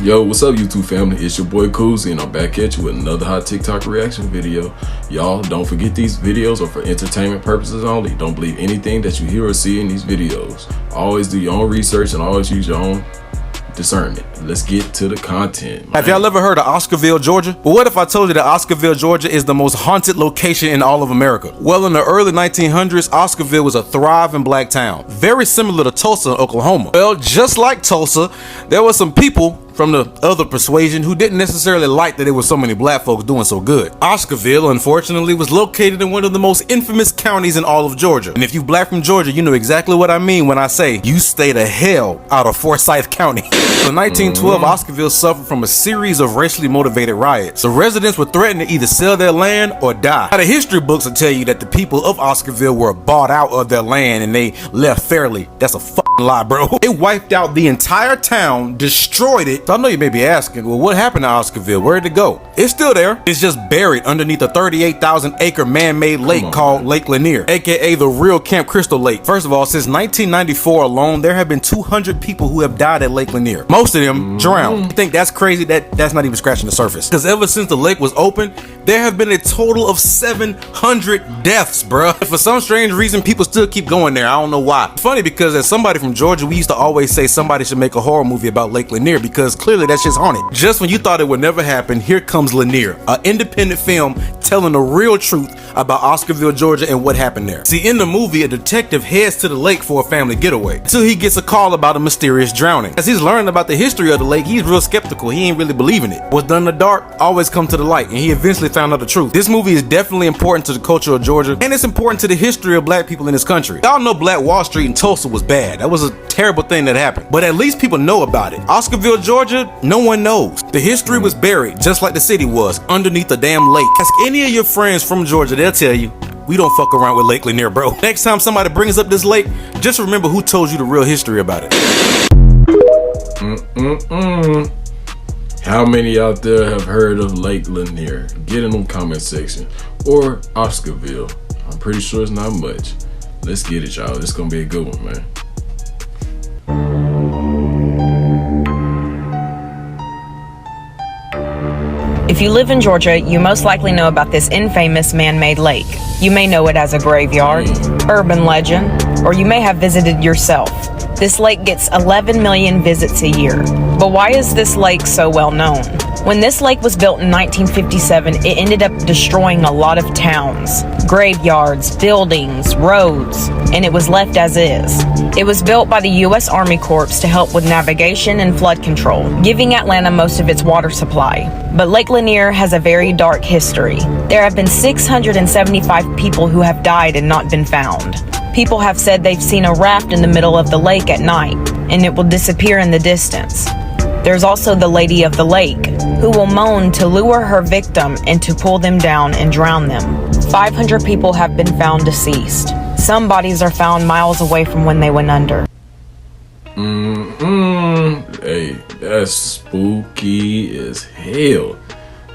Yo, what's up YouTube family? It's your boy Koozie and I'm back at you with another hot TikTok reaction video. Y'all, don't forget these videos are for entertainment purposes only. Don't believe anything that you hear or see in these videos. Always do your own research and always use your own discernment. Let's get to the content, man. Have y'all ever heard of Oscarville, Georgia? Well, what if I told you that Oscarville, Georgia is the most haunted location in all of America? Well, in the early 1900s, Oscarville was a thriving black town, very similar to Tulsa, Oklahoma. Well, just like Tulsa, there were some people from the other persuasion who didn't necessarily like that there were so many black folks doing so good. Oscarville, unfortunately, was located in one of the most infamous counties in all of Georgia. And if you black from Georgia, you know exactly what I mean when I say you stay the hell out of Forsythe County. In 1912, Oscarville suffered from a series of racially motivated riots. The residents were threatened to either sell their land or die. Now, the history books will tell you that the people of Oscarville were bought out of their land and they left fairly. That's a fucking lie, bro. They wiped out the entire town, destroyed it. So I know you may be asking, well, what happened to Oscarville? Where'd it go? It's still there. It's just buried underneath a 38,000 acre man-made lake called Lake Lanier, aka the real Camp Crystal Lake. First of all, since 1994 alone, there have been 200 people who have died at Lake Lanier. Most of them drowned. I think that's crazy that that's not even scratching the surface. Because ever since the lake was open, there have been a total of 700 deaths, bruh. For some strange reason, people still keep going there. I don't know why. It's funny because as somebody from Georgia, we used to always say somebody should make a horror movie about Lake Lanier because clearly that shit's haunted. Just when you thought it would never happen, here comes Lanier, an independent film telling the real truth about Oscarville, Georgia and what happened there. See, in the movie, a detective heads to the lake for a family getaway until he gets a call about a mysterious drowning. As he's learning about the history of the lake, he's real skeptical. He ain't really believing it. What's done in the dark always come to the light, and he eventually found out the truth. This movie is definitely important to the culture of Georgia, and it's important to the history of black people in this country. Y'all know Black Wall Street in Tulsa was bad. That was a terrible thing that happened, but at least people know about it. Oscarville, Georgia, no one knows. The history was buried, just like the city was, underneath a damn lake. Ask any of your friends from Georgia, they'll tell you, we don't fuck around with Lake Lanier, bro. Next time somebody brings up this lake, just remember who told you the real history about it. How many out there have heard of Lake Lanier? Get in the comment section. Or Oscarville. I'm pretty sure it's not much. Let's get it, y'all. This is gonna be a good one, man. If you live in Georgia, you most likely know about this infamous man-made lake. You may know it as a graveyard, urban legend, or you may have visited yourself. This lake gets 11 million visits a year. But why is this lake so well known? When this lake was built in 1957, it ended up destroying a lot of towns, graveyards, buildings, roads, and it was left as is. It was built by the U.S. Army Corps to help with navigation and flood control, giving Atlanta most of its water supply. But Lake Lanier has a very dark history. There have been 675 people who have died and not been found. People have said they've seen a raft in the middle of the lake at night, and it will disappear in the distance. There's also the Lady of the Lake, who will moan to lure her victim and to pull them down and drown them. 500 people have been found deceased. Some bodies are found miles away from when they went under. Hey, that's spooky as hell.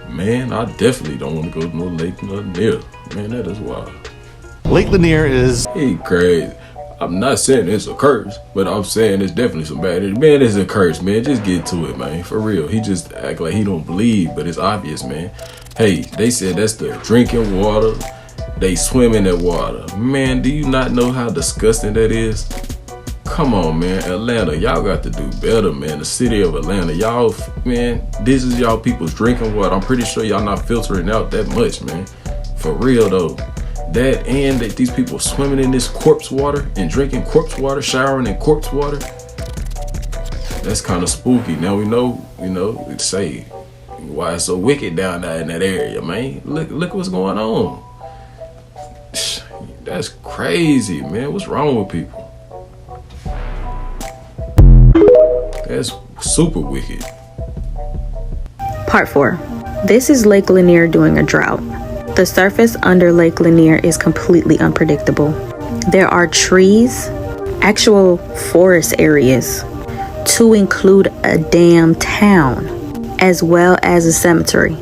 Man, I definitely don't want to go to no Lake Lanier. Man, that is wild. Lake Lanier is... He crazy. I'm not saying it's a curse, but I'm saying it's definitely some bad. Man, it's a curse, man. Just get to it, man. For real. He just act like he don't believe, but it's obvious, man. Hey, they said that's the drinking water. They swim in that water. Man, do you not know how disgusting that is? Come on, man. Atlanta, y'all got to do better, man. The city of Atlanta, y'all, man, this is y'all people's drinking water. I'm pretty sure y'all not filtering out that much, man. For real, though. That and that these people swimming in this corpse water and drinking corpse water, showering in corpse water. That's kind of spooky. Now we know, say why it's so wicked down there in that area, man. Look what's going on. That's crazy, man. What's wrong with people? That's super wicked. Part 4. This is Lake Lanier during a drought. The surface under Lake Lanier is completely unpredictable. There are trees, actual forest areas, to include a damn town, as well as a cemetery.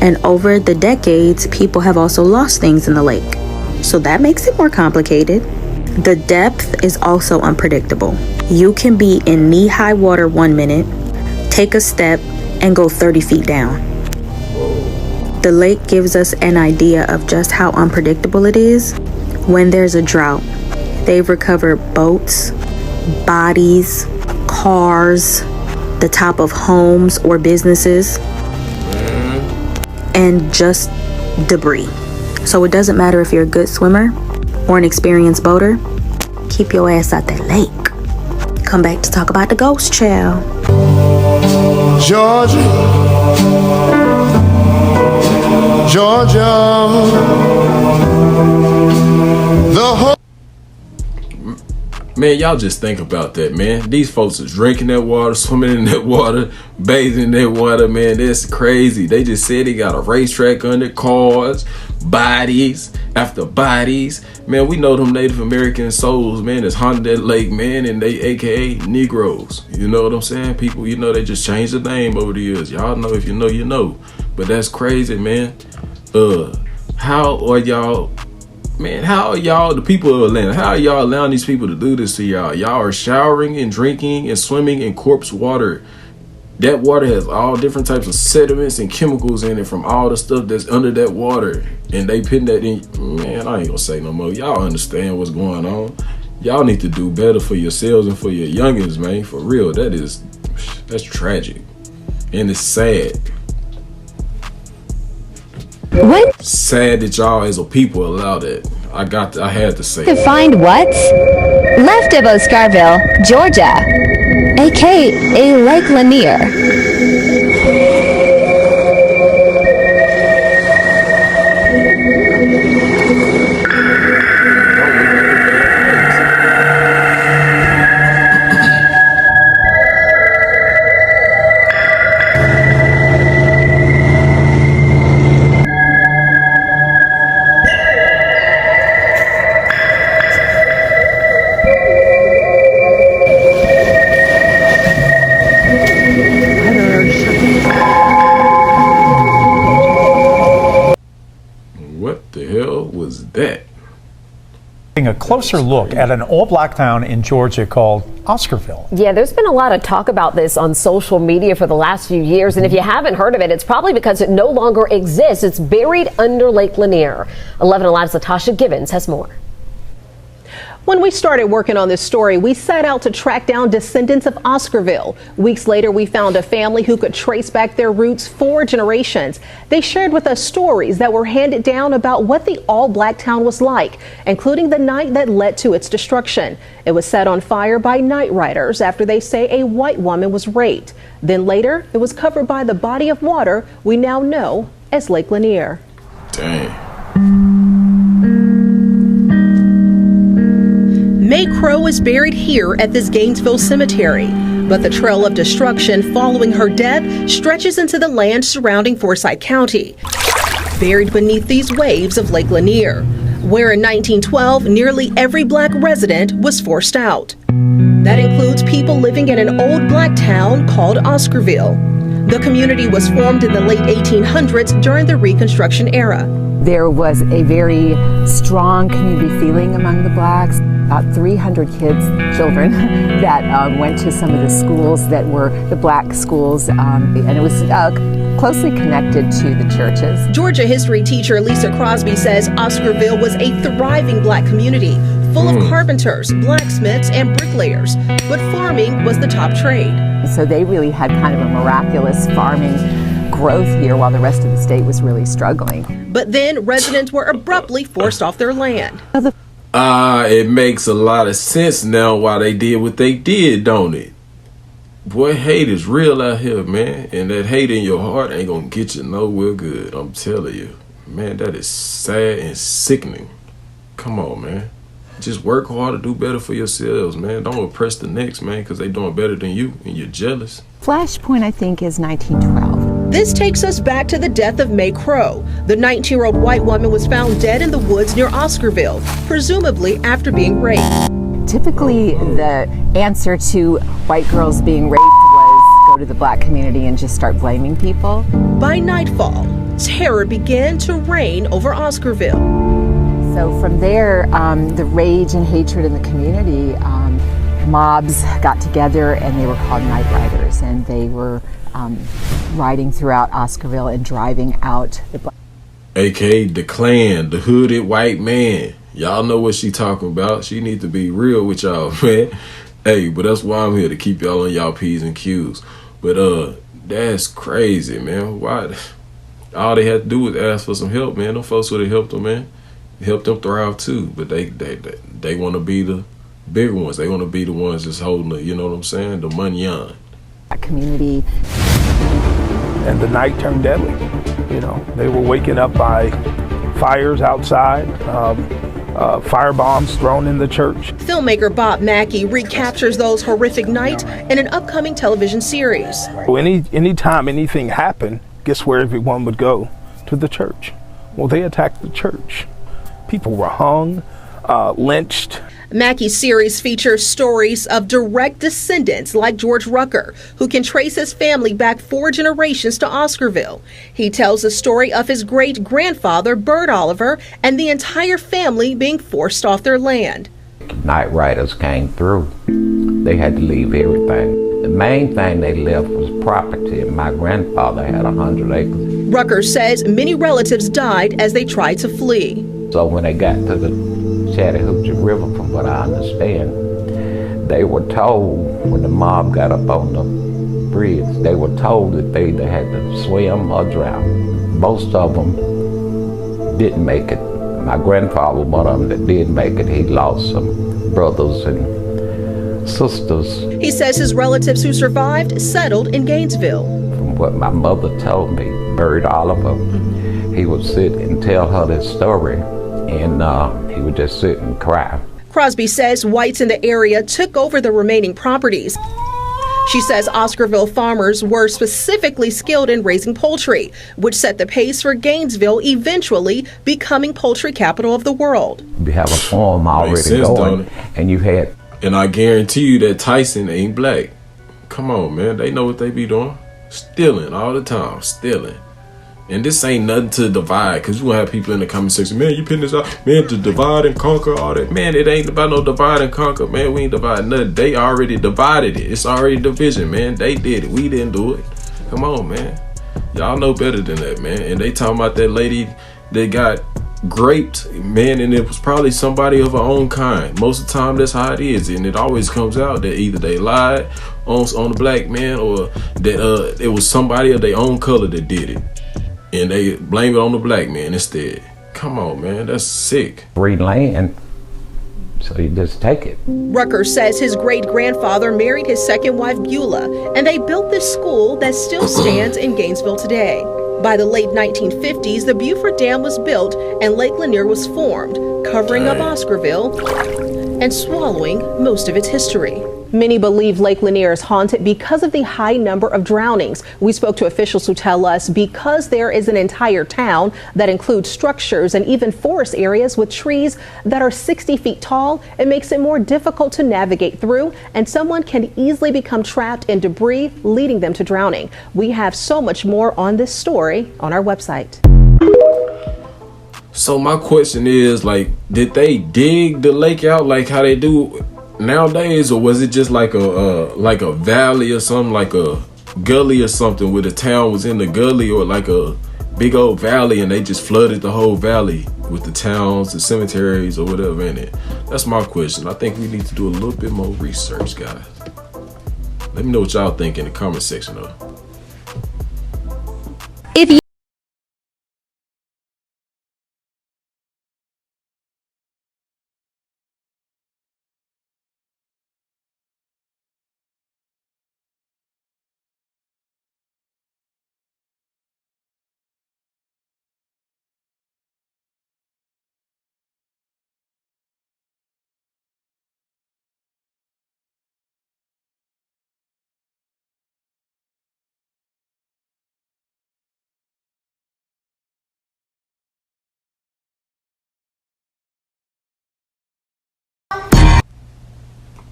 And over the decades, people have also lost things in the lake. So that makes it more complicated. The depth is also unpredictable. You can be in knee-high water 1 minute, take a step, and go 30 feet down. The lake gives us an idea of just how unpredictable it is. When there's a drought, they've recovered boats, bodies, cars, the top of homes or businesses, and just debris. So it doesn't matter if you're a good swimmer or an experienced boater, keep your ass out that lake. Come back to talk about the ghost child. Georgia, the whole. Man, y'all just think about that, man. These folks are drinking that water, swimming in that water, bathing in that water, man. That's crazy. They just said they got a racetrack under, cars, bodies after bodies. Man, we know them Native American souls, man, that's haunted that lake, man, and they AKA Negroes. You know what I'm saying? People, you know, they just changed the name over the years. Y'all know, if you know, you know. But that's crazy, man. How are y'all... Man, how are y'all, the people of Atlanta, how are y'all allowing these people to do this to y'all? Y'all are showering and drinking and swimming in corpse water. That water has all different types of sediments and chemicals in it from all the stuff that's under that water. And they putting that in. Man, I ain't gonna say no more. Y'all understand what's going on. Y'all need to do better for yourselves and for your youngins, man. For real, that's tragic. And it's sad. What? Sad that y'all as a people allow that. I had to say. To find what? Left of Oscarville, Georgia, aka Lake Lanier. A closer look at an all-black town in Georgia called Oscarville. Yeah, there's been a lot of talk about this on social media for the last few years, and if you haven't heard of it, it's probably because it no longer exists. It's buried under Lake Lanier. 11 Alive's Latasha Gibbons has more. When we started working on this story, we set out to track down descendants of Oscarville. Weeks later, we found a family who could trace back their roots 4 generations. They shared with us stories that were handed down about what the all-black town was like, including the night that led to its destruction. It was set on fire by night riders after they say a white woman was raped. Then later, it was covered by the body of water we now know as Lake Lanier. Dang. May Crow is buried here at this Gainesville cemetery, but the trail of destruction following her death stretches into the land surrounding Forsythe County, buried beneath these waves of Lake Lanier, where in 1912 nearly every black resident was forced out. That includes people living in an old black town called Oscarville. The community was formed in the late 1800s during the Reconstruction era. There was a very strong community feeling among the blacks. About 300 children that went to some of the schools that were the black schools, and it was closely connected to the churches. Georgia history teacher Lisa Crosby says Oscarville was a thriving black community, full of carpenters, blacksmiths, and bricklayers, but farming was the top trade. So they really had kind of a miraculous farming growth here while the rest of the state was really struggling. But then residents were abruptly forced off their land. It makes a lot of sense now why they did what they did, don't it? Boy, hate is real out here, man. And that hate in your heart ain't gonna get you nowhere good. I'm telling you. Man, that is sad and sickening. Come on, man. Just work hard to do better for yourselves, man. Don't oppress the next, man, because they doing better than you and you're jealous. Flashpoint, I think, is 1912. This takes us back to the death of May Crow. The 19-year-old white woman was found dead in the woods near Oscarville, presumably after being raped. Typically, the answer to white girls being raped was go to the black community and just start blaming people. By nightfall, terror began to reign over Oscarville. So from there, the rage and hatred in the community, mobs got together and they were called night riders, and they were riding throughout Oscarville and driving out the black. AKA the Klan, the hooded white man. Y'all know what she talking about. She need to be real with y'all, man. Hey, but that's why I'm here, to keep y'all on y'all P's and Q's. But that's crazy, man. Why? All they had to do was ask for some help, man. Them folks would have helped them, man. Helped them thrive too. But they want to be the bigger ones. They want to be the ones that's holding the, you know what I'm saying, the money on. Community. And the night turned deadly. You know, they were waking up by fires outside, firebombs thrown in the church. Filmmaker Bob Mackey recaptures those horrific nights in an upcoming television series. Anytime anything happened, guess where everyone would go? To the church. Well, they attacked the church. People were hung, lynched. Mackey's series features stories of direct descendants like George Rucker, who can trace his family back 4 generations to Oscarville. He tells the story of his great-grandfather, Bert Oliver, and the entire family being forced off their land. Night riders came through. They had to leave everything. The main thing they left was property, and my grandfather had 100 acres. Rucker says many relatives died as they tried to flee. So when they got to the Chattahoochee River, from what I understand, they were told, when the mob got up on the bridge, they were told that they either had to swim or drown. Most of them didn't make it. My grandfather, one of them that did make it, he lost some brothers and sisters. He says his relatives who survived settled in Gainesville. From what my mother told me, Bert Oliver, he would sit and tell her this story, and he would just sit and cry. Crosby says whites in the area took over the remaining properties. She says Oscarville farmers were specifically skilled in raising poultry, which set the pace for Gainesville eventually becoming poultry capital of the world. We have a farm already going, and you had... And I guarantee you that Tyson ain't black. Come on, man. They know what they be doing. Stealing all the time. Stealing. And this ain't nothing to divide, because you gonna have people in the comment section, man, you putting this out, man, to divide and conquer, all that. Man, it ain't about no divide and conquer, man. We ain't dividing nothing. They already divided it. It's already division, man. They did it. We didn't do it. Come on, man. Y'all know better than that, man. And they talking about that lady that got graped, man, and it was probably somebody of her own kind. Most of the time, that's how it is. And it always comes out that either they lied on the black man, or that it was somebody of their own color that did it. And they blame it on the black man instead. Come on, man, that's sick. Free land, so you just take it. Rucker says his great-grandfather married his second wife, Beulah, and they built this school that still stands in Gainesville today. By the late 1950s, the Beaufort Dam was built and LakeLanier was formed, covering up Oscarville and swallowing most of its history. Many believe LakeLanier is haunted because of the high number of drownings. We spoke to officials who tell us because there is an entire town that includes structures and even forest areas with trees that are 60 feet tall, it makes it more difficult to navigate through, and someone can easily become trapped in debris, leading them to drowning. We have so much more on this story on our website. So my question is, like, did they dig the lake out like how they do nowadays, or was it just like a valley or something, like a gully or something, where the town was in the gully, or like a big old valley and they just flooded the whole valley with the towns, the cemeteries, or whatever in it? That's my question. I think we need to do a little bit more research, guys. Let me know what y'all think in the comment section though. If you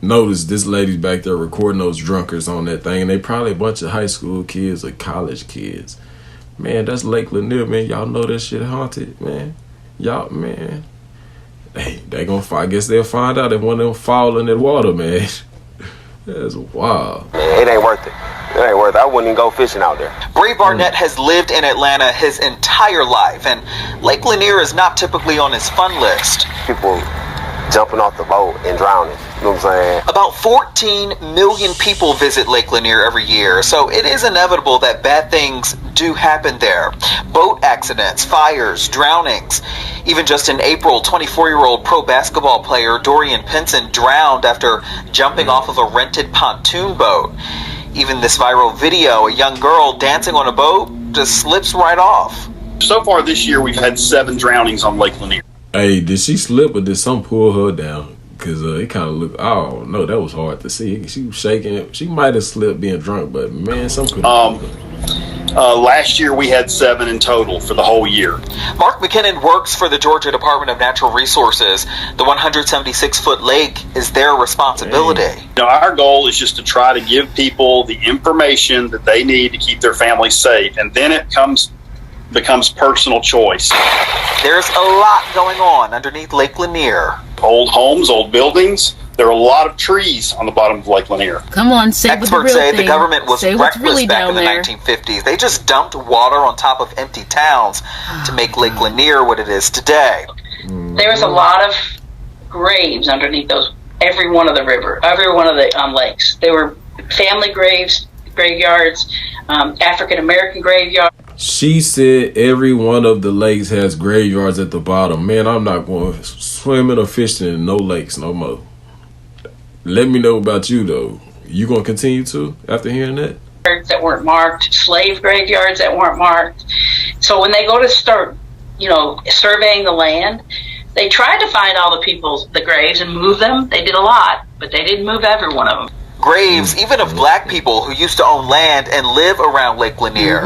notice this lady's back there recording those drunkards on that thing, and they probably a bunch of high school kids or college kids. Man, that's LakeLanier, man. Y'all know that shit haunted, man. Y'all, man. Hey, I guess they'll find out if one of them fall in that water, man. That's wild. Man, it ain't worth it. It ain't worth it. I wouldn't even go fishing out there. Bray Barnett has lived in Atlanta his entire life, and Lake Lanier is not typically on his fun list. People jumping off the boat and drowning. You know what I'm saying? About 14 million people visit Lake Lanier every year, so it is inevitable that bad things do happen there. Boat accidents, fires, drownings. Even just in April, 24-year-old pro basketball player Dorian Pinson drowned after jumping off of a rented pontoon boat. Even this viral video, a young girl dancing on a boat just slips right off. So far this year, we've had 7 drownings on Lake Lanier. Hey, did she slip or did some pull her down? Because it kind of looked, oh no, that was hard to see. She was shaking. She might have slipped being drunk, but man, some could have. Last year we had 7 in total for the whole year. Mark McKinnon works for the Georgia Department of Natural Resources. The 176-foot lake is their responsibility. You know, our goal is just to try to give people the information that they need to keep their families safe, and then it becomes personal choice. There's a lot going on underneath Lake Lanier. Old homes, old buildings. There are a lot of trees on the bottom of Lake Lanier. Come on, say Experts what the real say thing. the government was Say what's reckless really back in the down there. 1950s. They just dumped water on top of empty towns to make Lake Lanier what it is today. There was a lot of graves underneath every one of the lakes. They were family graveyards, African American graveyards. She said every one of the lakes has graveyards at the bottom. Man, I'm not going swimming or fishing in no lakes no more. Let me know about you though. You gonna continue to after hearing that? That weren't marked, slave graveyards that weren't marked. So when they go to start, surveying the land, they tried to find all the graves and move them. They did a lot, but they didn't move every one of them. Graves, even of black people who used to own land and live around Lake Lanier.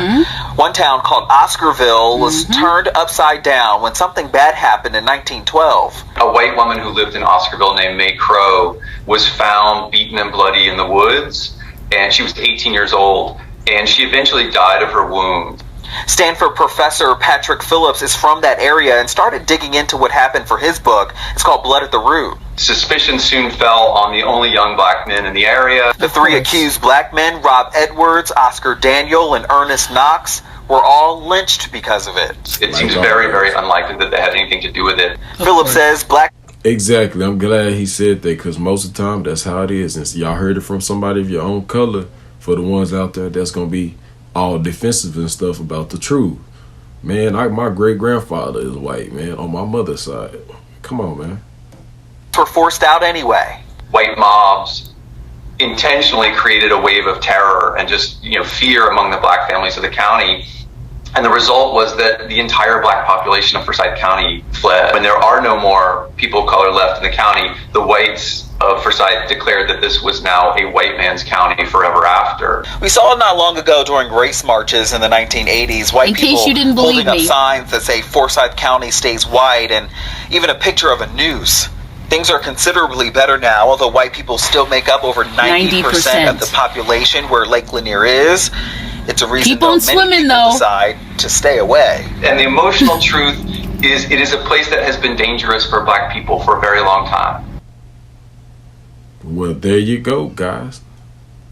One town called Oscarville was turned upside down when something bad happened in 1912. A white woman who lived in Oscarville named May Crow was found beaten and bloody in the woods, and she was 18 years old, and she eventually died of her wounds. Stanford professor Patrick Phillips is from that area and started digging into what happened for his book. It's called Blood at the Root. Suspicion soon fell on the only young black men in the area. The 3 accused black men, Rob Edwards, Oscar Daniel, and Ernest Knox, were all lynched because of it. It seems very, very unlikely that they had anything to do with it. Phillips says black... Exactly. I'm glad he said that because most of the time that's how it is. And y'all heard it from somebody of your own color. For the ones out there that's going to be all defensive and stuff about the truth. Man, my great-grandfather is white, man, on my mother's side. Come on, man. Were forced out anyway. White mobs intentionally created a wave of terror and just fear among the black families of the county, and the result was that the entire black population of Forsythe County fled. When there are no more people of color left in the county, the whites of Forsythe declared that this was now a white man's county forever after. We saw it not long ago during race marches in the 1980s. White people holding up signs that say Forsythe County stays white, and even a picture of a noose. Things are considerably better now, although white people still make up over 90% of the population where Lake Lanier is. It's a reason many people decide to stay away. And the emotional truth is it is a place that has been dangerous for black people for a very long time. Well, there you go, guys.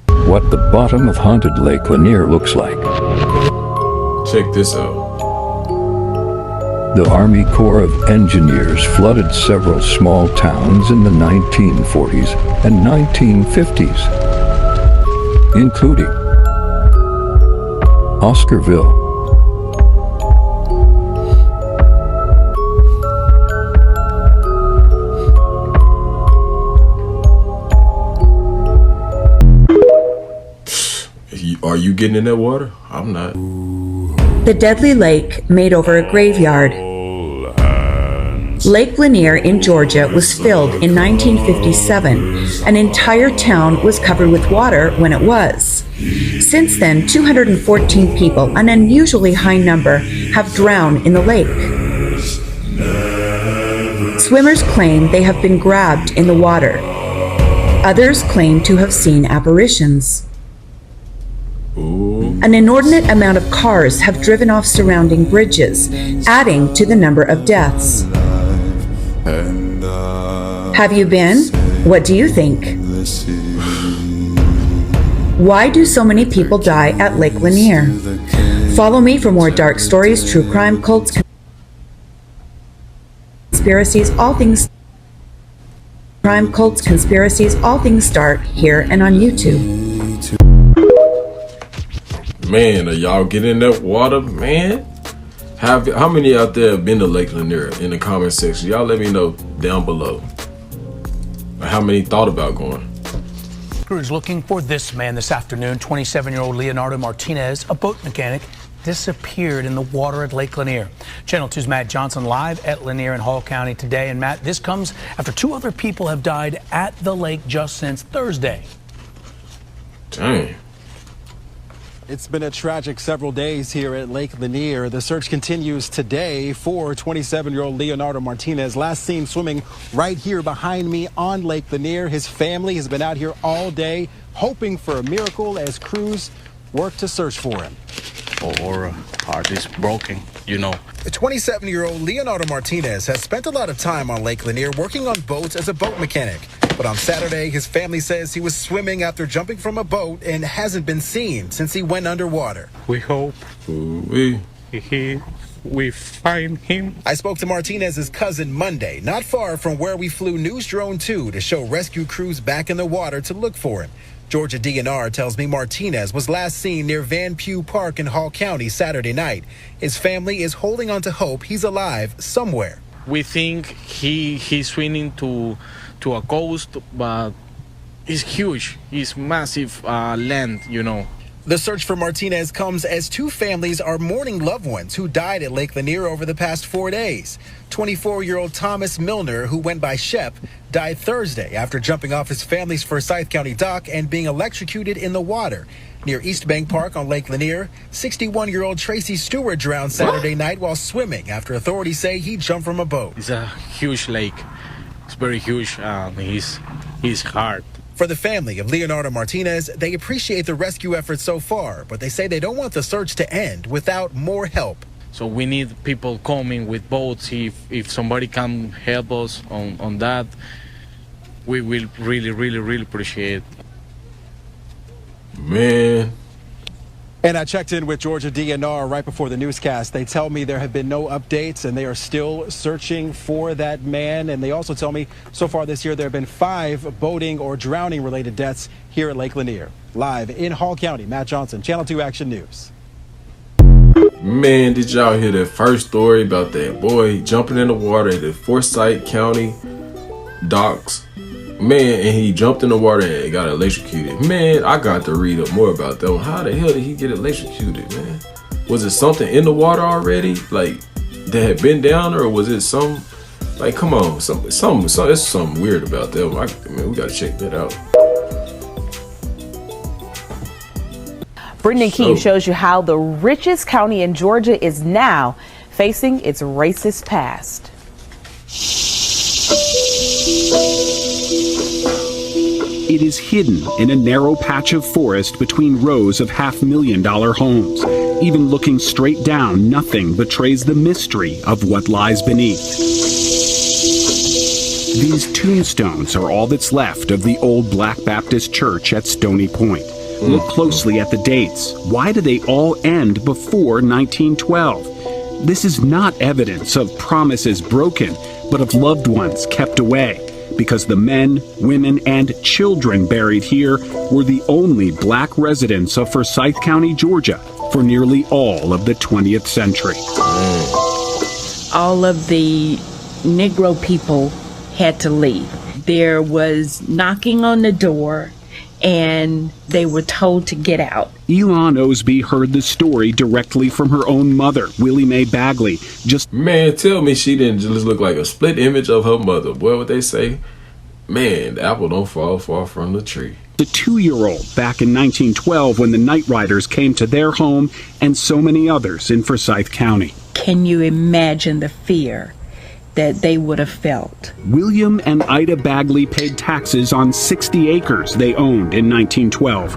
What the bottom of haunted Lake Lanier looks like. Check this out. The Army Corps of Engineers flooded several small towns in the 1940s and 1950s, including Oscarville. Are you getting in that water? I'm not. The deadly lake made over a graveyard. Lake Lanier in Georgia was filled in 1957. An entire town was covered with water when it was. Since then, 214 people, an unusually high number, have drowned in the lake. Swimmers claim they have been grabbed in the water. Others claim to have seen apparitions. An inordinate amount of cars have driven off surrounding bridges, adding to the number of deaths. Have you been? What do you think? Why do so many people die at Lake Lanier? Follow me for more dark stories, true crime, cults, conspiracies, all things crime, cults, conspiracies, all things start here and on YouTube. Man, are y'all getting in that water, man? How many out there have been to Lake Lanier in the comment section? Y'all let me know down below. Or how many thought about going? Crews looking for this man this afternoon. 27-year-old Leonardo Martinez, a boat mechanic, disappeared in the water at Lake Lanier. Channel 2's Matt Johnson live at Lanier in Hall County today. And Matt, this comes after 2 other people have died at the lake just since Thursday. Dang. It's been a tragic several days here at Lake Lanier. The search continues today for 27-year-old Leonardo Martinez, last seen swimming right here behind me on Lake Lanier. His family has been out here all day hoping for a miracle as crews work to search for him. Or heart is broken, you know. The 27-year-old Leonardo Martinez has spent a lot of time on Lake Lanier working on boats as a boat mechanic. But on Saturday, his family says he was swimming after jumping from a boat and hasn't been seen since he went underwater. We hope we find him. I spoke to Martinez's cousin Monday, not far from where we flew News Drone 2 to show rescue crews back in the water to look for him. Georgia DNR tells me Martinez was last seen near Van Pugh Park in Hall County Saturday night. His family is holding on to hope he's alive somewhere. We think he's swimming to a coast, but it's huge. It's massive land, you know. The search for Martinez comes as 2 families are mourning loved ones who died at Lake Lanier over the past 4 days. 24-year-old Thomas Milner, who went by Shep, died Thursday after jumping off his family's Forsythe County dock and being electrocuted in the water. Near East Bank Park on Lake Lanier, 61-year-old Tracy Stewart drowned Saturday night while swimming after authorities say he jumped from a boat. It's a huge lake. It's very huge. He's hard. For the family of Leonardo Martinez, they appreciate the rescue efforts so far, but they say they don't want the search to end without more help. So we need people coming with boats. If somebody can help us on that, we will really appreciate it. Man. And I checked in with Georgia DNR right before the newscast. They tell me there have been no updates and they are still searching for that man. And they also tell me so far this year there have been 5 boating or drowning related deaths here at Lake Lanier. Live in Hall County, Matt Johnson, Channel 2 Action News. Man, did y'all hear that first story about that boy jumping in the water at the Forsythe County docks? Man, and he jumped in the water and got electrocuted. Man, I got to read up more about that one. How the hell did he get electrocuted, man? Was it something in the water already, like that had been down, or was it some, like, come on, there's something weird about that one. Man, we gotta check that out. Brendan Keefe shows you how the richest county in Georgia is now facing its racist past. It is hidden in a narrow patch of forest between rows of $500,000 homes. Even looking straight down, nothing betrays the mystery of what lies beneath. These tombstones are all that's left of the old Black Baptist Church at Stony Point. Look closely at the dates. Why do they all end before 1912? This is not evidence of promises broken, but of loved ones kept away. Because the men, women, and children buried here were the only black residents of Forsythe County, Georgia, for nearly all of the 20th century. All of the Negro people had to leave. There was knocking on the door, and they were told to get out. Elon Osby heard the story directly from her own mother, Willie Mae Bagley. Man, tell me she didn't just look like a split image of her mother. Boy, what they say? Man, the apple don't fall far from the tree. The 2-year-old back in 1912 when the Night Riders came to their home and so many others in Forsythe County. Can you imagine the fear that they would have felt? William and Ida Bagley paid taxes on 60 acres they owned in 1912.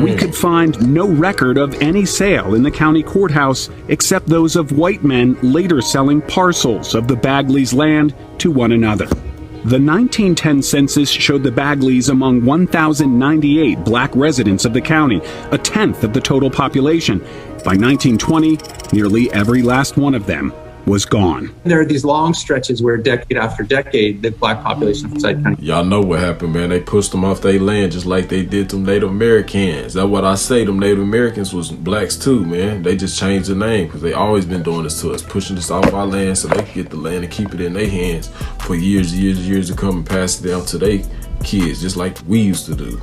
We could find no record of any sale in the county courthouse except those of white men later selling parcels of the Bagleys' land to one another. The 1910 census showed the Bagleys among 1,098 black residents of the county, a tenth of the total population. By 1920, nearly every last one of them was gone. There are these long stretches where decade after decade, the black population of Forsythe County. Y'all know what happened, man. They pushed them off their land just like they did them Native Americans. That's what I say. Them Native Americans was blacks too, man. They just changed the name because they always been doing this to us, pushing us off our land so they can get the land and keep it in their hands for years to come and pass it down to their kids, just like we used to do.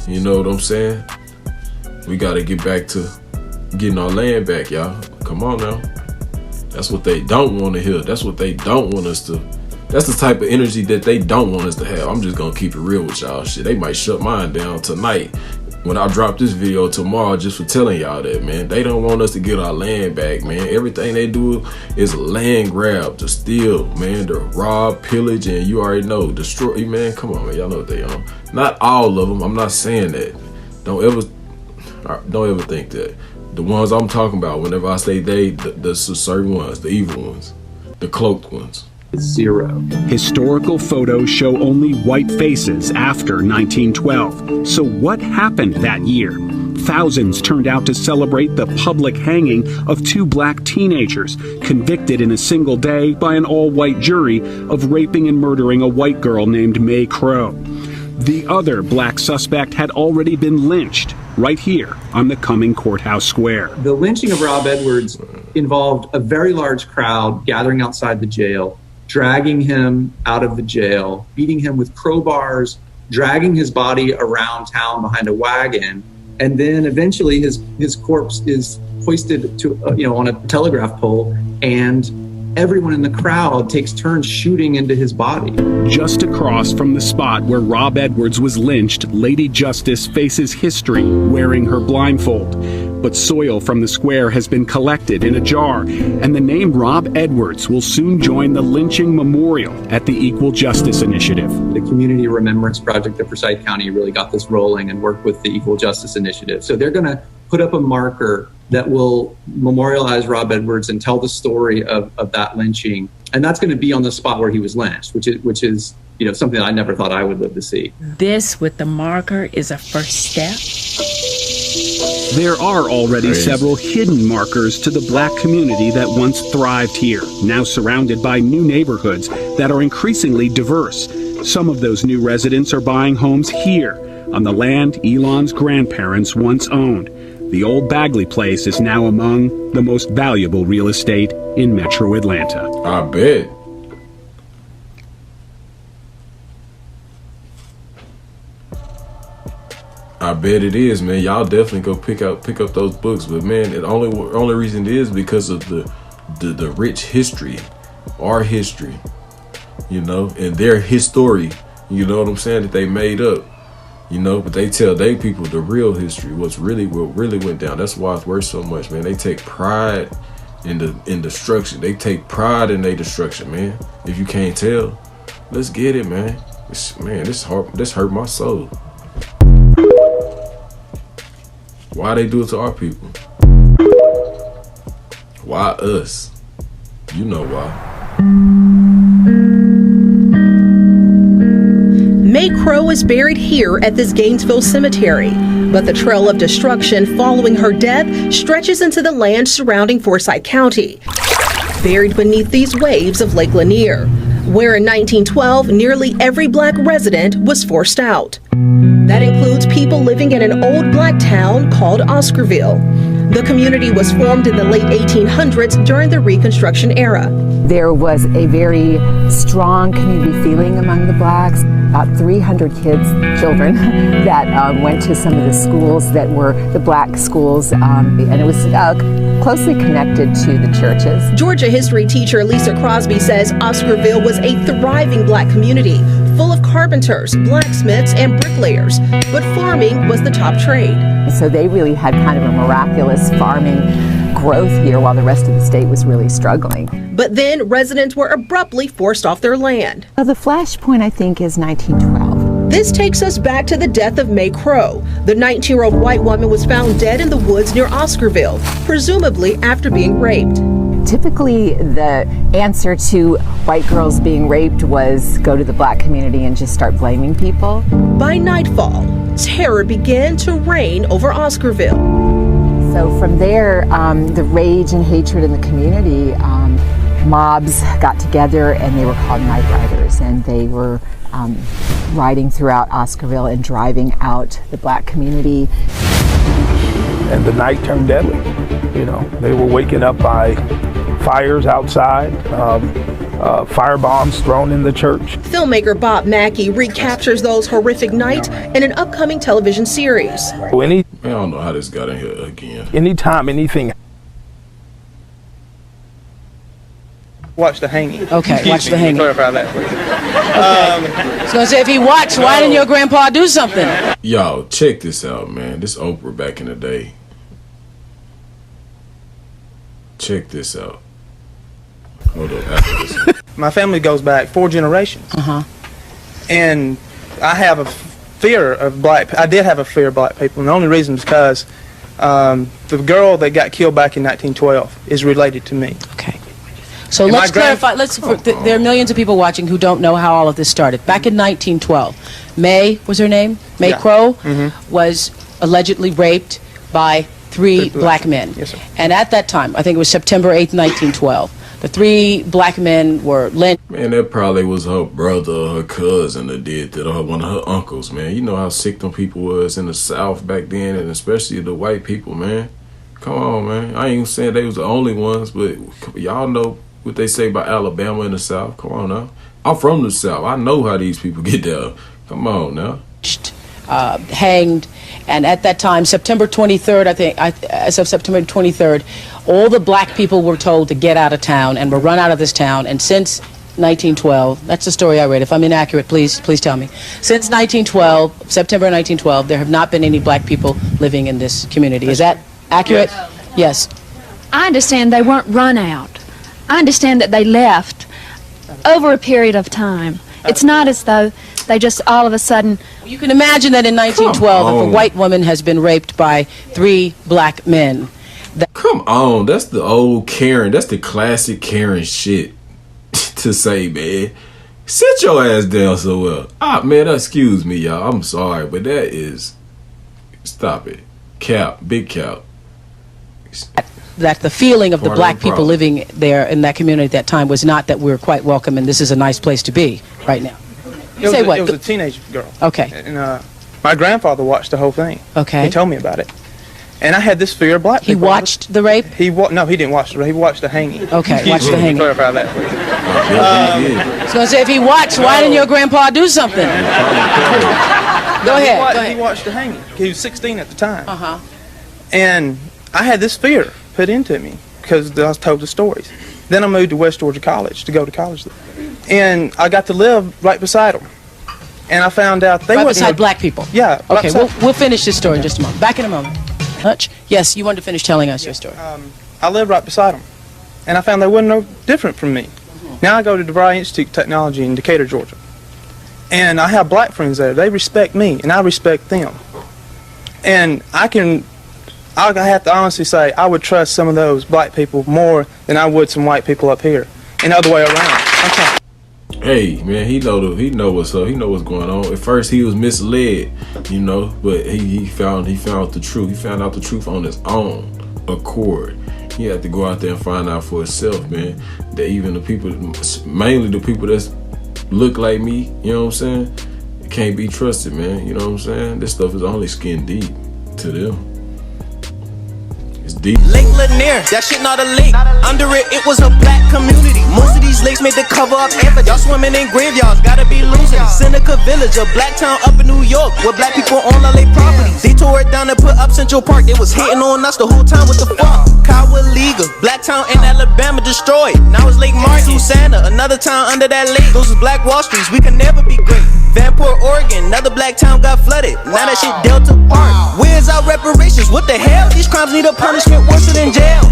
You know what I'm saying? We got to get back to getting our land back, y'all. Come on now. That's what they don't want to hear. That's what they don't want us to. That's the type of energy that they don't want us to have. I'm just gonna keep it real with y'all. Shit, they might shut mine down tonight when I drop this video tomorrow just for telling y'all that, man. They don't want us to get our land back, man. Everything they do is a land grab, to steal, man, to rob, pillage, and you already know, destroy, man. Come on, man. Y'all know what they on. Not all of them. I'm not saying that. Don't ever think that. The ones I'm talking about, whenever I say they, the certain ones, the evil ones, the cloaked ones. Zero. Historical photos show only white faces after 1912. So what happened that year? Thousands turned out to celebrate the public hanging of two black teenagers convicted in a single day by an all-white jury of raping and murdering a white girl named May Crow. The other black suspect had already been lynched right here on the Cumming Courthouse Square. The lynching of Rob Edwards involved a very large crowd gathering outside the jail, dragging him out of the jail, beating him with crowbars, dragging his body around town behind a wagon, and then eventually his corpse is hoisted to on a telegraph pole, and everyone in the crowd takes turns shooting into his body. Just across from the spot where Rob Edwards was lynched, Lady Justice faces history wearing her blindfold. But soil from the square has been collected in a jar, and the name Rob Edwards will soon join the lynching memorial at the Equal Justice Initiative. The Community Remembrance Project of Forsythe County really got this rolling and worked with the Equal Justice Initiative. So they're going to put up a marker that will memorialize Rob Edwards and tell the story of that lynching. And that's going to be on the spot where he was lynched, which is something I never thought I would live to see. This with the marker is a first step. There are already several hidden markers to the black community that once thrived here, now surrounded by new neighborhoods that are increasingly diverse. Some of those new residents are buying homes here, on the land Elon's grandparents once owned. The old Bagley place is now among the most valuable real estate in Metro Atlanta. I bet. I bet it is, man. Y'all definitely go pick up those books. But man, the only reason it is because of the rich history, our history, and their history. You know what I'm saying? That they made up. But they tell they people the real history, what really went down. That's why it's worth so much, man. They take pride in destruction. They take pride in their destruction, man. If you can't tell, let's get it, man. This hurt my soul. Why they do it to our people? Why us? You know why. May Crow is buried here at this Gainesville cemetery, but the trail of destruction following her death stretches into the land surrounding Forsythe County, buried beneath these waves of Lake Lanier, where in 1912 nearly every black resident was forced out. That includes people living in an old black town called Oscarville. The community was formed in the late 1800s during the Reconstruction era. There was a very strong community feeling among the blacks. About 300 children that went to some of the schools that were the black schools, and it was closely connected to the churches. Georgia history teacher Lisa Crosby says Oscarville was a thriving black community, full of carpenters, blacksmiths, and bricklayers, but farming was the top trade. So they really had kind of a miraculous farming growth here while the rest of the state was really struggling. But then residents were abruptly forced off their land. The flashpoint, I think, is 1912. This takes us back to the death of May Crow. The 19-year-old white woman was found dead in the woods near Oscarville, presumably after being raped. Typically, the answer to white girls being raped was go to the black community and just start blaming people. By nightfall, terror began to reign over Oscarville. So from there, the rage and hatred in the community, mobs got together and they were called night riders, and they were riding throughout Oscarville and driving out the black community. And the night turned deadly. You know, they were waking up by fires outside, fire bombs thrown in the church. Filmmaker Bob Mackey recaptures those horrific nights in an upcoming television series. I don't know how this got in here again. Anytime anything. Watch the hanging. Okay, watch the hanging. Clarify that, please. I was gonna say, if he watched, why didn't your grandpa do something? Y'all, check this out, man. This Oprah back in the day. Check this out. Hold up, after this. My family goes back 4 generations. And I have a fear of I did have a fear of black people, and the only reason is because the girl that got killed back in 1912 is related to me. Okay. So let's clarify. There are millions of people watching who don't know how all of this started. Back in 1912, May was her name. May Crow was allegedly raped by 3 black men. Yes, sir. And at that time, I think it was September 8th, 1912, the 3 black men were lynched. Man, that probably was her brother or her cousin that did that, or one of her uncles, man. You know how sick them people was in the South back then, and especially the white people, man. Come on, man. I ain't saying they was the only ones, but y'all know what they say about Alabama in the South. Come on now. I'm from the South. I know how these people get there. Come on now. Hanged, and at that time, September 23rd, I think, as of September 23rd, all the black people were told to get out of town and were run out of this town. And since 1912, that's the story I read. If I'm inaccurate, please tell me. Since 1912, September 1912, there have not been any black people living in this community. Is that accurate? Yes. I understand they weren't run out. I understand that they left over a period of time. It's not as though they just all of a sudden... You can imagine that in 1912, if a white woman has been raped by 3 black men. Come on, that's the old Karen. That's the classic Karen shit to say, man. Sit your ass down somewhere. Man, excuse me, y'all. I'm sorry, but that is... Stop it. Cap. Big cap. That the feeling of the black people living there in that community at that time was not that we're quite welcome and this is a nice place to be right now. It was a teenage girl. Okay. And my grandfather watched the whole thing. Okay. He told me about it. And I had this fear of black people. He watched the rape? No, he didn't watch the rape. He watched the hanging. Okay, watch the hanging. Clarify that, please. I was going to say, if he watched, why didn't your grandpa do something? Go ahead. He watched the hanging. He was 16 at the time. And I had this fear put into me because I was told the stories. Then I moved to West Georgia College to go to college there. And I got to live right beside them. And I found out they right beside black people? Yeah. Okay, we'll finish this story in just a moment. Back in a moment. Hutch? Yes, you wanted to finish telling us your story. I lived right beside them. And I found they wasn't no different from me. Now I go to DeVry Institute of Technology in Decatur, Georgia. And I have black friends there. They respect me, and I respect them. And I have to honestly say, I would trust some of those black people more than I would some white people up here. And the other way around. Okay. Hey man, he know what's up. He know what's going on. At first he was misled, you know, but he found the truth. He found out the truth on his own accord. He had to go out there and find out for himself, man. That even the people, mainly the people that look like me, you know what I'm saying, can't be trusted, man. You know what I'm saying? This stuff is only skin deep to them. It's deep. LakeLanier, that shit not a lake. Under it, it was a black community. Most of these lakes made the cover up ever. Y'all swimming in graveyards, gotta be losing. Seneca Village, a black town up in New York, where black people own all their properties. They tore it down and put up Central Park. They was hating on us the whole time. What the fuck? Cowaliga, black town in Alabama destroyed. Now it's Lake Martin, Susanna, another town under that lake. Those is black Wall Streets, we can never be great. Vanport, Oregon, another black town got flooded. Now that shit Delta Park. Where's our reparations? What the hell? These crimes need a punishment worse than jail.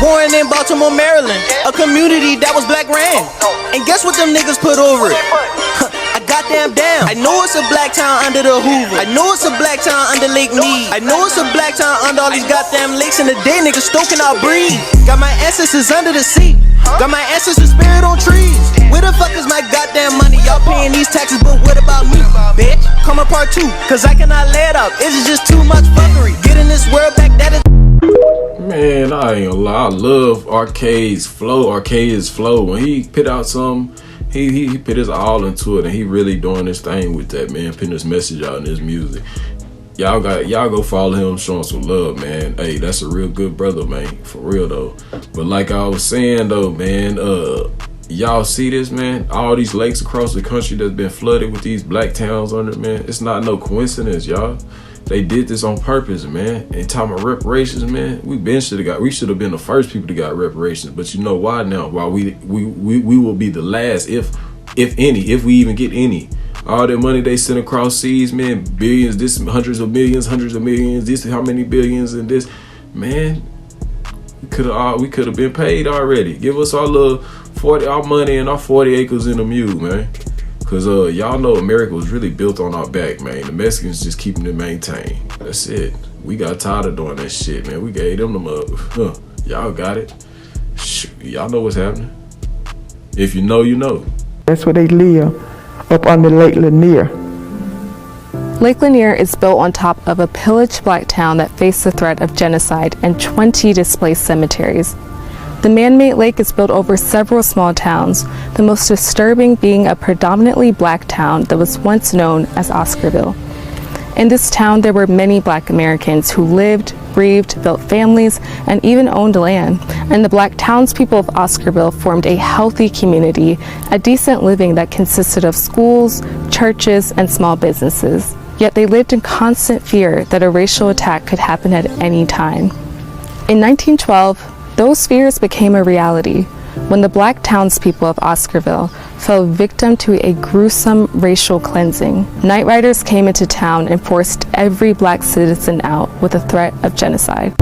Warren in Baltimore, Maryland, a community that was black ran. And guess what them niggas put over it? I goddamn down. I know it's a black town under the Hoover. I know it's a black town under Lake Mead. I know it's a black town under all these goddamn lakes. And the day niggas stoking out breathe. Got my ancestors under the sea. Got my ancestors spirit on trees. Where the fuck is my goddamn money? Y'all paying these taxes, but what about me, bitch? Come on part 2, cause I cannot lay it up. It's just too much fuckery. Get in this world back, that is. Man, I ain't gonna lie. I love Arcade's flow. When he put out something, he put his all into it, and he really doing his thing with that, man. Putting his message out in his music. Y'all go follow him, show him some love, man. Hey, that's a real good brother, man. For real though. But like I was saying though, man, y'all see this, man? All these lakes across the country that's been flooded with these black towns under it, man. It's not no coincidence, y'all. They did this on purpose, man. And talking about reparations, man, we should have been the first people to got reparations. But you know why now? Why we will be the last, if we even get any. All that money they sent across seas, man, billions, this hundreds of millions, this how many billions, and this, man, we could have been paid already. Give us our money and our 40 acres in the mule, man. Cause y'all know America was really built on our back, man. The Mexicans just keeping it maintained. That's it. We got tired of doing that shit, man. We gave them up. Y'all got it. Y'all know what's happening. If you know, you know. That's where they live, up under Lake Lanier. Lake Lanier is built on top of a pillaged black town that faced the threat of genocide and 20 displaced cemeteries. The man-made lake is built over several small towns, the most disturbing being a predominantly black town that was once known as Oscarville. In this town, there were many black Americans who lived, breathed, built families, and even owned land. And the black townspeople of Oscarville formed a healthy community, a decent living that consisted of schools, churches, and small businesses. Yet they lived in constant fear that a racial attack could happen at any time. In 1912, those fears became a reality when the black townspeople of Oscarville fell victim to a gruesome racial cleansing. Night riders came into town and forced every black citizen out with a threat of genocide.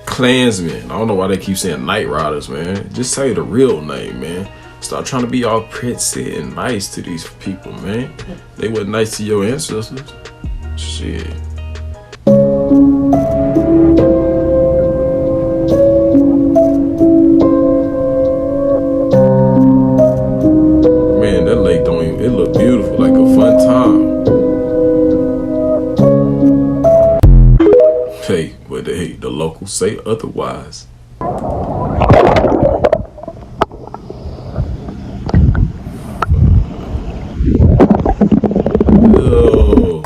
Klansmen. I don't know why they keep saying night riders, man. Just say the real name, man. Stop trying to be all pretty and nice to these people, man. They weren't nice to your ancestors. Shit. It looked beautiful, like a fun time. Hey, but the locals say otherwise.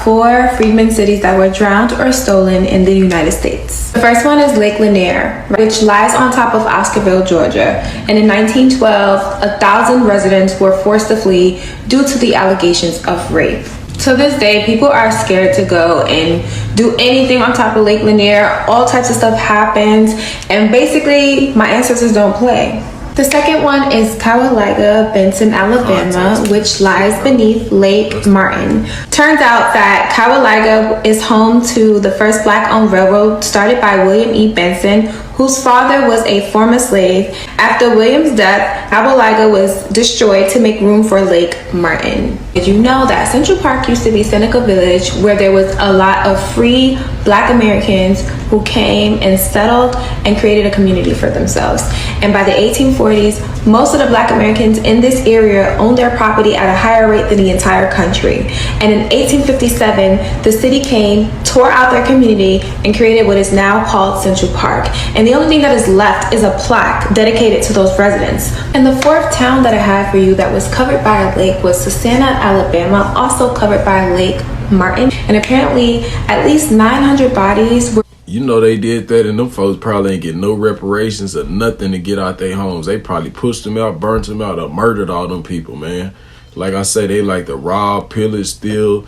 Four freedmen cities that were drowned or stolen in the United States. The first one is Lake Lanier, which lies on top of Oscarville, Georgia. And in 1912, 1,000 residents were forced to flee due to the allegations of rape. To this day, people are scared to go and do anything on top of Lake Lanier. All types of stuff happens, and basically, my ancestors don't play. The second one is Cowaliga, Benson, Alabama, which lies beneath Lake Martin. Turns out that Cowaliga is home to the first black-owned railroad started by William E. Benson, whose father was a former slave. After William's death, Cowaliga was destroyed to make room for Lake Martin. Did you know that Central Park used to be Seneca Village, where there was a lot of free black Americans who came and settled and created a community for themselves. And by the 1840s, most of the black Americans in this area owned their property at a higher rate than the entire country. And in 1857, the city came, tore out their community, and created what is now called Central Park. And the only thing that is left is a plaque dedicated to those residents. And the fourth town that I have for you that was covered by a lake was Susanna, Alabama, also covered by Lake Martin. And apparently, at least 900 bodies were. You know they did that, and them folks probably ain't get no reparations or nothing to get out their homes. They probably pushed them out, burnt them out, or murdered all them people, man. Like I say, they like to rob, pillage, steal,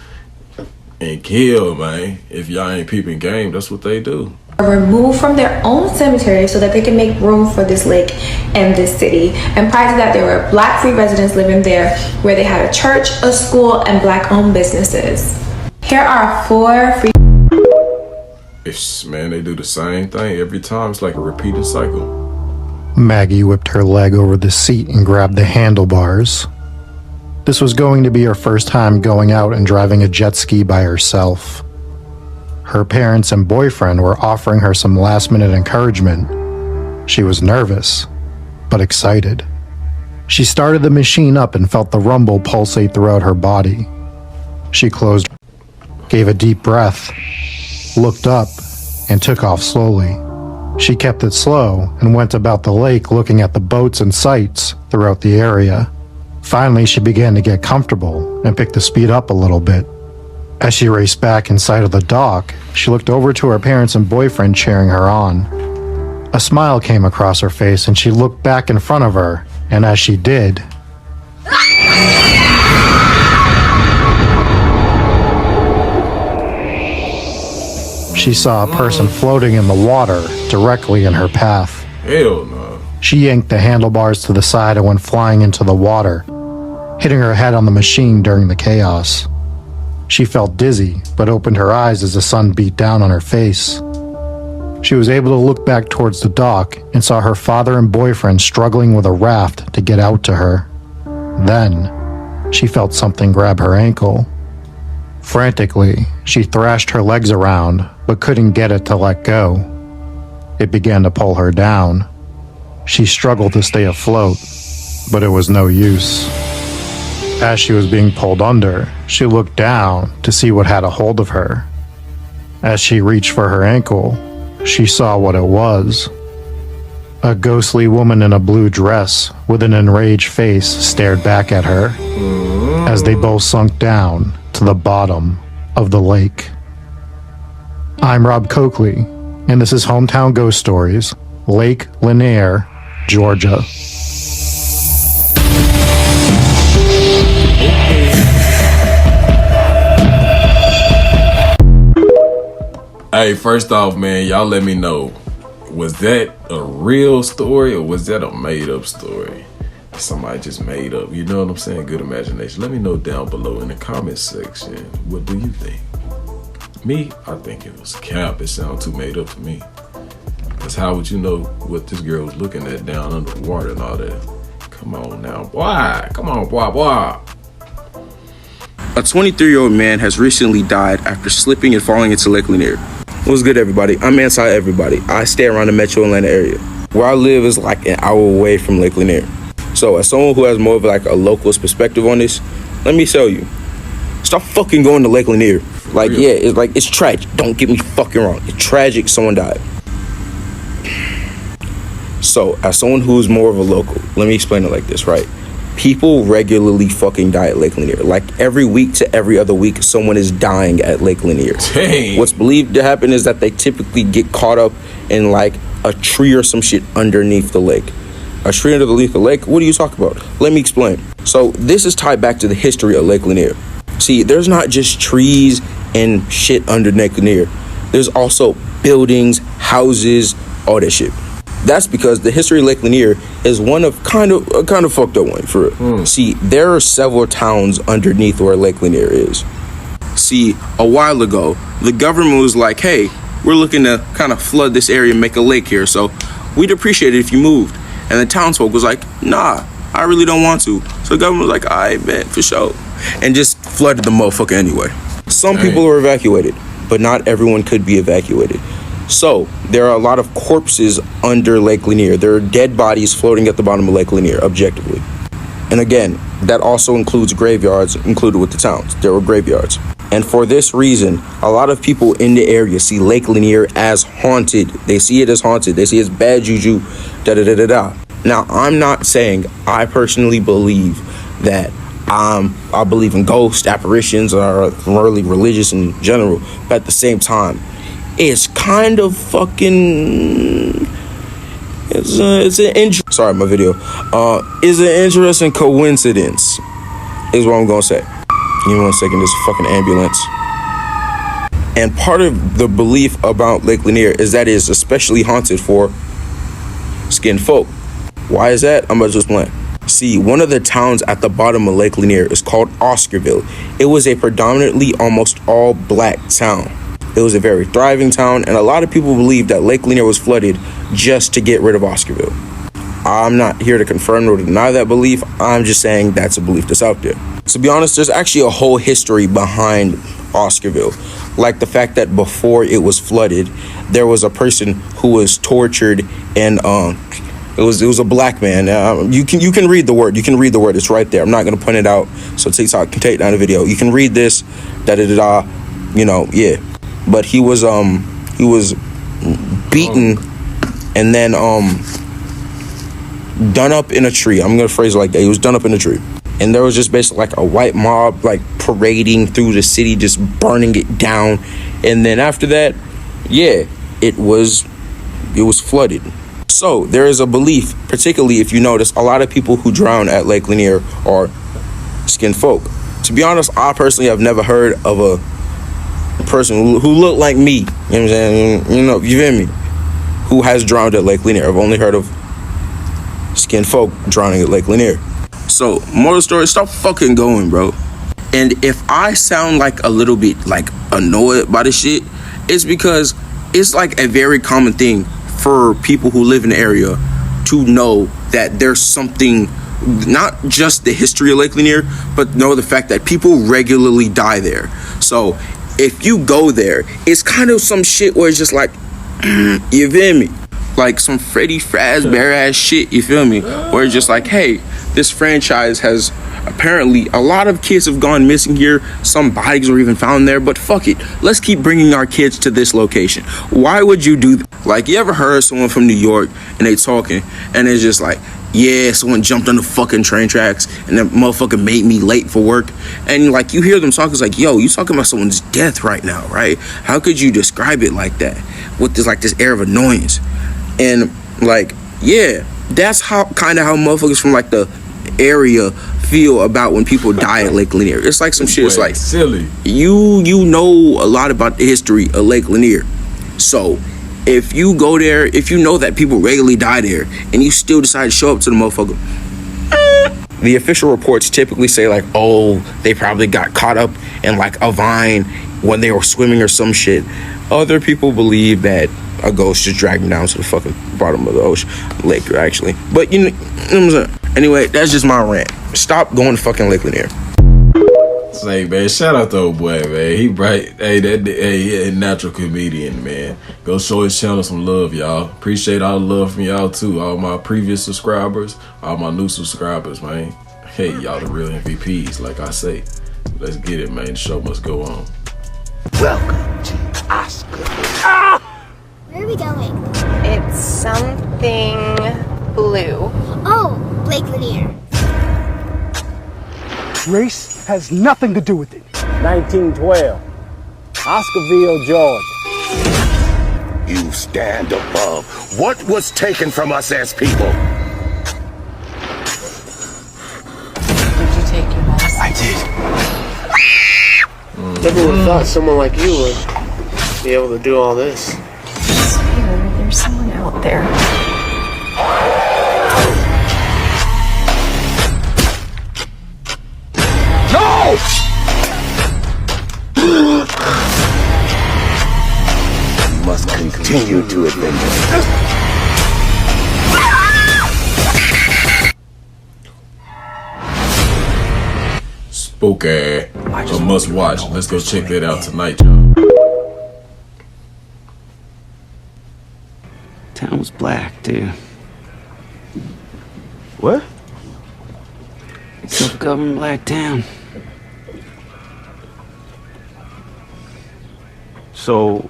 and kill, man. If y'all ain't peeping game, that's what they do. Removed from their own cemetery so that they can make room for this lake and this city. And prior to that, there were black free residents living there, where they had a church, a school, and black-owned businesses. Here are four free. Man, they do the same thing every time. It's like a repeated cycle. Maggie whipped her leg over the seat and grabbed the handlebars. This was going to be her first time going out and driving a jet ski by herself. Her parents and boyfriend were offering her some last-minute encouragement. She was nervous, but excited. She started the machine up and felt the rumble pulsate throughout her body. She closed, gave a deep breath, looked up, and took off slowly. She kept it slow and went about the lake looking at the boats and sights throughout the area. Finally, she began to get comfortable and picked the speed up a little bit. As she raced back inside of the dock, she looked over to her parents and boyfriend cheering her on. A smile came across her face and she looked back in front of her, and as she did, she saw a person floating in the water directly in her path. Hell no. She yanked the handlebars to the side and went flying into the water, hitting her head on the machine during the chaos. She felt dizzy, but opened her eyes as the sun beat down on her face. She was able to look back towards the dock and saw her father and boyfriend struggling with a raft to get out to her. Then, she felt something grab her ankle. Frantically, she thrashed her legs around, but couldn't get it to let go. It began to pull her down. She struggled to stay afloat, but it was no use. As she was being pulled under, she looked down to see what had a hold of her. As she reached for her ankle, she saw what it was. A ghostly woman in a blue dress with an enraged face stared back at her as they both sunk down to the bottom of the lake. I'm Rob Coakley, and this is Hometown Ghost Stories, Lake Lanier, Georgia. Hey, first off, man, y'all let me know, was that a real story or was that a made-up story? Somebody just made up, you know what I'm saying? Good imagination. Let me know down below in the comment section. What do you think? Me, I think it was cap. It sounded too made up to me. Because how would you know what this girl was looking at down under the water and all that? Come on now, boy. Come on, boy. A 23-year-old man has recently died after slipping and falling into Lake Lanier. What's good, everybody? I'm anti-everybody. I stay around the metro Atlanta area. Where I live is like an hour away from Lake Lanier. So as someone who has more of like a local's perspective on this, let me tell you, stop fucking going to Lake Lanier. Like, yeah, it's tragic. Don't get me fucking wrong. It's tragic someone died. So as someone who's more of a local, let me explain it like this, right? People regularly fucking die at Lake Lanier. Like every week to every other week, someone is dying at Lake Lanier. Dang. What's believed to happen is that they typically get caught up in like a tree or some shit underneath the lake. A tree underneath the lake? What are you talking about? Let me explain. So this is tied back to the history of Lake Lanier. See, there's not just trees and shit under Lake Lanier. There's also buildings, houses, all that shit. That's because the history of Lake Lanier is one of kind of fucked up one for real. See, there are several towns underneath where Lake Lanier is. See, a while ago, the government was like, hey, we're looking to kind of flood this area and make a lake here, so we'd appreciate it if you moved. And the townsfolk was like, nah, I really don't want to. So the government was like, all right, man, for sure. And just flooded the motherfucker anyway. Some people were evacuated, but not everyone could be evacuated. So there are a lot of corpses under Lake Lanier. There are dead bodies floating at the bottom of Lake Lanier, objectively. And again, that also includes graveyards included with the towns. There were graveyards. And for this reason, a lot of people in the area see Lake Lanier as haunted. They see it as haunted. They see it as bad juju, da-da-da-da-da. Now, I'm not saying I personally believe that I believe in ghosts, apparitions, or really religious in general. But at the same time, it's kind of fucking... It's an interesting coincidence, is what I'm gonna say. Give me 1 second, this fucking ambulance. And part of the belief about Lake Lanier is that it is especially haunted for skinned folk. Why is that? I'm about to explain. See, one of the towns at the bottom of Lake Lanier is called Oscarville. It was a predominantly almost all black town. It was a very thriving town, and a lot of people believe that Lake Lanier was flooded just to get rid of Oscarville. I'm not here to confirm or deny that belief. I'm just saying that's a belief that's out there. To be honest, there's actually a whole history behind Oscarville. Like the fact that before it was flooded, there was a person who was tortured, and it was a black man. You can read the word. You can read the word. It's right there. I'm not gonna point it out so TikTok can take down the video. You can read this. You know, yeah. But he was beaten and then done up in a tree. I'm gonna phrase it like that. He was done up in a tree. And there was just basically like a white mob like parading through the city, just burning it down. And then after that, yeah, it was flooded. So there is a belief, particularly if you notice, a lot of people who drown at Lake Lanier are skin folk. To be honest, I personally have never heard of a person who looked like me, you know what I'm saying? You know, you feel me? Who has drowned at Lake Lanier. I've only heard of skin folk drowning at Lake Lanier. So, moral of the story, stop fucking going, bro. And if I sound like a little bit like annoyed by this shit, it's because it's like a very common thing for people who live in the area to know that there's something, not just the history of Lake Lanier, but know the fact that people regularly die there. So if you go there, it's kind of some shit where it's just like, you feel me? Like some Freddy Fazbear ass shit, you feel me? Where it's just like, hey, this franchise has apparently a lot of kids have gone missing here. Some bodies were even found there, but fuck it. Let's keep bringing our kids to this location. Why would you do that? Like, you ever heard someone from New York and they talking and it's just like, yeah, someone jumped on the fucking train tracks and that motherfucker made me late for work. And like, you hear them talk, it's like, yo, you talking about someone's death right now, right? How could you describe it like that? With this air of annoyance. And like, yeah, that's how motherfuckers from like the area feel about when people die at Lake Lanier. It's like some shit. It's like silly. You know a lot about the history of Lake Lanier. So if you go there, if you know that people regularly die there, and you still decide to show up to the motherfucker, the official reports typically say like, oh, they probably got caught up in like a vine when they were swimming or some shit. Other people believe that a ghost just dragged them down to the fucking bottom of the ocean, lake, actually. But you know what I'm saying? Anyway, that's just my rant. Stop going to fucking Lake Lanier. Say, man, shout out to old boy, man. He bright. Hey, he a natural comedian, man. Go show his channel some love, y'all. Appreciate all the love from y'all too. All my previous subscribers, all my new subscribers, man. Hey, y'all the real MVPs, like I say. Let's get it, man. The show must go on. Welcome to Oscarville. Where are we going? It's something blue. Oh, Lake Lanier. Race has nothing to do with it. 1912, Oscarville, Georgia. You stand above what was taken from us as people. Did you take your medicine? I did. Never would have thought someone like you would be able to do all this. I swear, there's someone out there. No! You must continue to adventure. Spooky. A must watch. Let's go check that out tonight, y'all. Town was black, dude. What? Self-governed black town. So,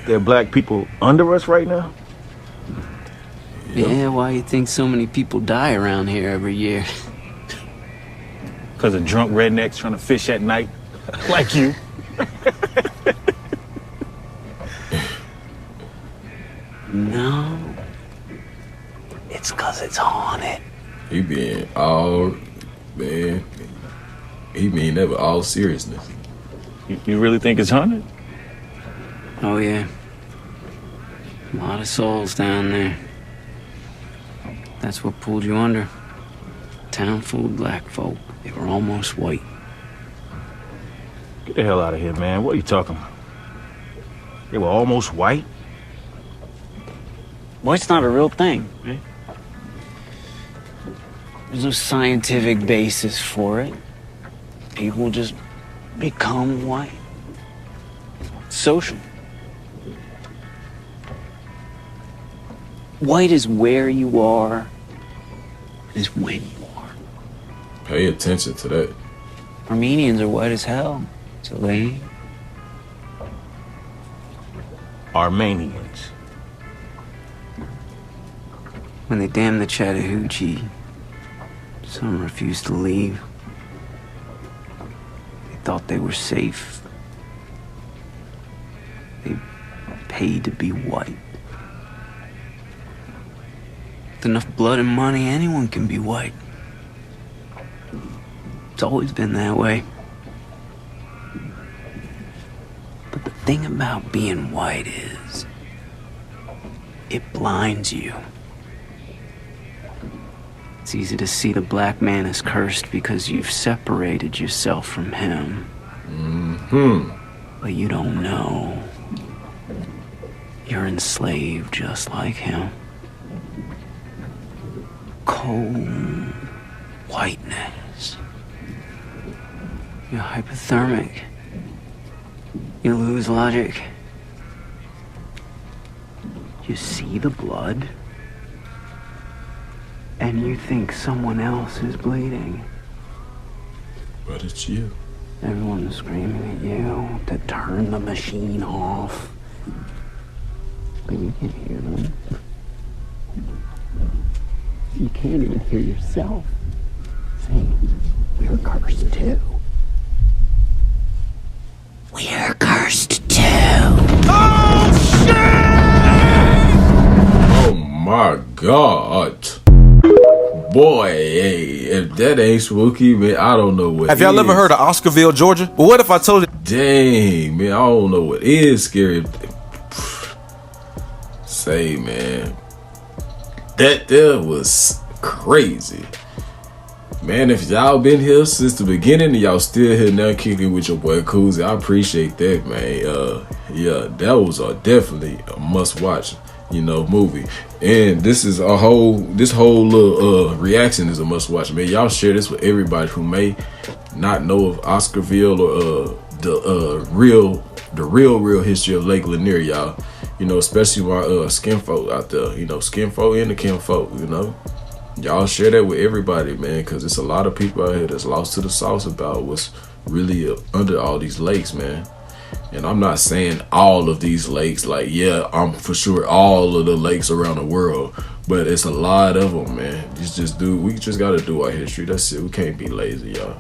there are black people under us right now? Yeah, why you think so many people die around here every year? Because of drunk rednecks trying to fish at night, like you. No. It's because it's haunted. He being all, man, he mean that with all seriousness. You really think it's haunted? Oh, yeah. A lot of souls down there. That's what pulled you under. Town full of black folk. They were almost white. Get the hell out of here, man. What are you talking about? They were almost white? White's not a real thing, right? There's no scientific basis for it. people just become white. Social. White is where you are, is when you are. Pay attention to that. Armenians are white as hell. So they... Armenians. When they damned the Chattahoochee, some refused to leave. They thought they were safe. They paid to be white. With enough blood and money, anyone can be white. It's always been that way. But the thing about being white is, it blinds you. It's easy to see the black man as cursed because you've separated yourself from him. But you don't know. You're enslaved just like him. Cold whiteness. You're hypothermic. You lose logic. You see the blood, and you think someone else is bleeding. But it's you. Everyone's screaming at you to turn the machine off. But you can't hear them. You can't even hear yourself saying, we're cursed too. We're cursed too. Oh my God. Boy, hey, if that ain't spooky, man, I don't know what. Have y'all ever heard of Oscarville, Georgia? But what if I told you? Dang, man, I don't know what is scary. Say, man, that there was crazy. Man, if y'all been here since the beginning and y'all still here now kicking with your boy Koozie, I appreciate that, man. Yeah, that was definitely a must watch, movie. And this whole little reaction is a must watch, man. Y'all share this with everybody who may not know of Oscarville or the real history of LakeLanier, y'all. Especially my skin folk out there, skin folk and the kin folk, Y'all share that with everybody, man, because it's a lot of people out here that's lost to the sauce about what's really under all these lakes, man. And I'm not saying all of these lakes, like, yeah, I'm for sure all of the lakes around the world, but it's a lot of them, man. We just got to do our history. That's it. We can't be lazy, y'all.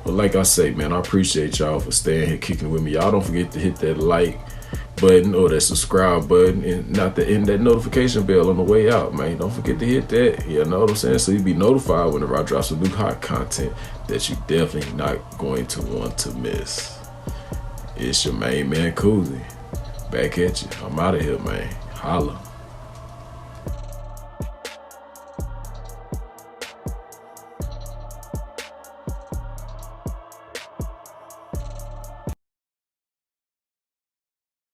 But like I say, man, I appreciate y'all for staying here kicking with me. Y'all don't forget to hit that like button or that subscribe button and that notification bell on the way out, man. Don't forget to hit that, you know what I'm saying, so you be notified whenever I drop some new hot content that you definitely not going to want to miss. It's your main man Koozie, back at you. I'm out of here, man. Holla.